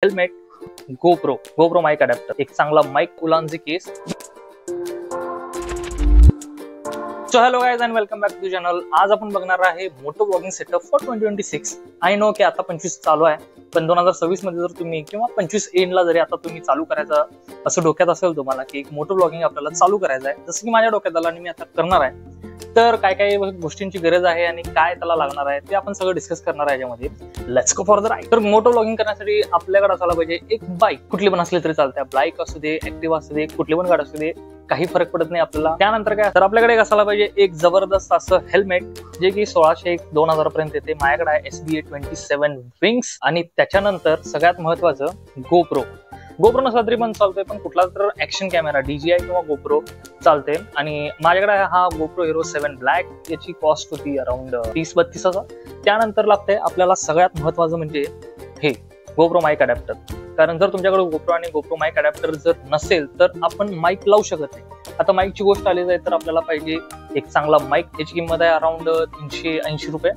Helmet, GoPro mic adapter, एक चांगला mic, उलांजी case. So hello guys and welcome back to channel. आज आपण बघणार आहे moto vlogging setup for 2026. I know की आता 25 चालू आहे, पण 2026 मध्ये जर तुम्ही किंवा 25 एंडला जरी आता तुम्ही चालू करायचं असं डोक्यात असेल तुम्हाला की एक मोटो ब्लॉगिंग आपल्याला चालू करायचं आहे, जसं की माझ्या डोक्यात आलं आणि मी आता करणार आहे, तर काय काय गोष्टींची गरज आहे आणि काय त्याला लागणार आहे ते आपण सगळं डिस्कस करणार आहे याच्यामध्ये. Let's go for the ride. तर मोटो ब्लॉगिंग करण्यासाठी आपल्याकडे असायला पाहिजे एक बाईक, कुठली पण असली तरी चालते. बाईक असू दे, ऍक्टिव्हा असू दे, कुठली पण गाडी असू दे, काही फरक पडत नाही आपल्याला. त्यानंतर काय, तर आपल्याकडे एक असायला पाहिजे एक जबरदस्त असं हेल्मेट, जे की 1600-2000 पर्यंत येते. माझ्याकडे आहे SBA 27 विंग्स. आणि त्याच्यानंतर सगळ्यात महत्वाचं गोप्रो नसला तरी पण चालतोय, पण कुठला तर ऍक्शन कॅमेरा DJI किंवा गोप्रो चालते. आणि माझ्याकडे हा गोप्रो हिरो 7 ब्लॅक. याची कॉस्ट होती अराउंड 30-32,000. त्यानंतर लागतंय आपल्याला सगळ्यात महत्वाचं म्हणजे हे गोप्रो माइक अडॅप्टर. कारण जर तुमच्याकडे गोप्रो आणि गोप्रो माइक अडॅप्टर जर नसेल तर आपण माइक लावू शकत नाही. आता माइकची गोष्ट आली जाईल तर आपल्याला पाहिजे एक चांगला माइक. याची किंमत आहे अराउंड 380 रुपये.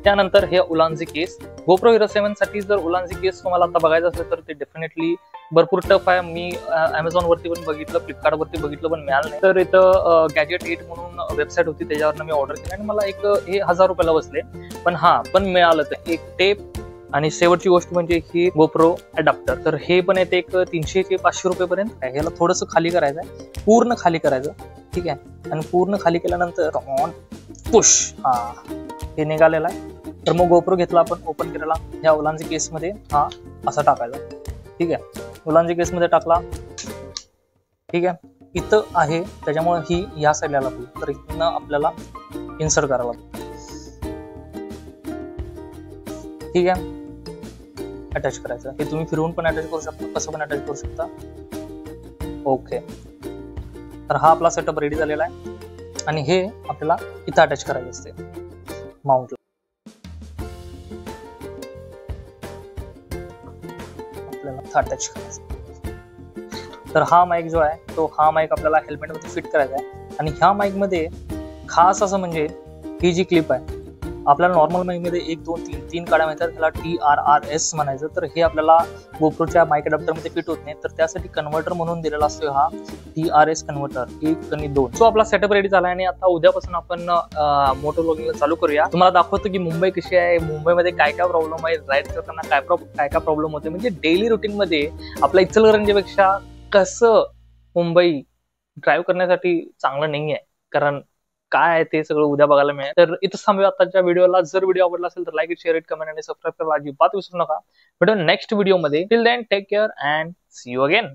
त्यानंतर हे उलांजी केस. गोप्रो हिरो 7 साठी जर उलांजी केस तुम्हाला आता बघायचं असेल तर ते डेफिनेटली भरपूर टफ आहे. मी अमेझॉन वरती पण बघितलं, फ्लिपकार्ट वरती बघितलं, पण मिळालं नाही. तर इथं गॅजेट 8 म्हणून वेबसाईट होती, त्याच्यावर मी ऑर्डर केली आणि मला एक हे 1000 रुपयाला बसले. पण मिळालं तर एक टेप. आणि शेवटची गोष्ट म्हणजे ही गोप्रो अडॅप्टर. तर हे पण येते एक 300 ते 500 रुपये पर्यंत. ह्याला थोडंसं खाली करायचं आहे, पूर्ण खाली करायचं, ठीक आहे. आणि पूर्ण खाली केल्यानंतर ऑन पुश, हा हे निघालेला आहे. तर मग गोप्रो घेतला आपण, ओपन केलेला, ह्या उलांजी केस मध्ये हा असा टाकायचा, ठीक आहे. उलांजी केस मध्ये टाकला, ठीक आहे. इथं आहे त्याच्यामुळे ही या साईडला लागली, तर इथनं आपल्याला इन्सर्ट करावं लागतं, ठीक आहे. अटॅच करायचं. हे तुम्ही फिरवून पण अटॅच करू शकता, कसं पण अटॅच करू शकता. ओके, तर हा आपला सेटअप रेडी झालेला आहे. आणि हे आपल्याला इथं अटॅच करायचं असते माउंटला. आपल्याला इथं अटॅच करायचं. तर हा माईक जो आहे तो हा माईक आपल्याला हेल्मेट मध्ये फिट करायचा आहे. आणि ह्या माईक मध्ये खास असं म्हणजे ही जी क्लिप आहे, आपल्याला नॉर्मल माईक मध्ये 1, 2, 3 काड्या मिळतात, त्याला TRRS म्हणायचं. तर हे आपल्याला गोप्रोच्या माईक अडॅप्टर मध्ये फिट होत नाही, तर त्यासाठी कन्व्हर्टर म्हणून दिलेला असतो हा TRS कन्व्हर्टर 1 आणि 2. सो आपला सेटअप रेडी झाला आणि आता उद्यापासून आपण मोटो ब्लॉगिंग चालू करूया. तुम्हाला दाखवतो की मुंबई कशी आहे, मुंबईमध्ये काय काय प्रॉब्लेम आहे, राईड करताना काय काय प्रॉब्लेम होते, म्हणजे डेली रुटीन मध्ये आपल्या इचलकरंजीपेक्षा कसं मुंबई ड्राईव्ह करण्यासाठी चांगलं नाही आहे. कारण काय आहे ते सगळं उद्या बघायला मिळेल. तर इथं थांबूया आताच्या व्हिडिओला. जर व्हिडिओ आवडला असेल तर लाईक, शेअर इट, कमेंट आणि सबस्क्राईब करायला अजिबात विसरू नका. भेटूया नेक्स्ट व्हिडिओ मध्ये. Till then take care and see you again.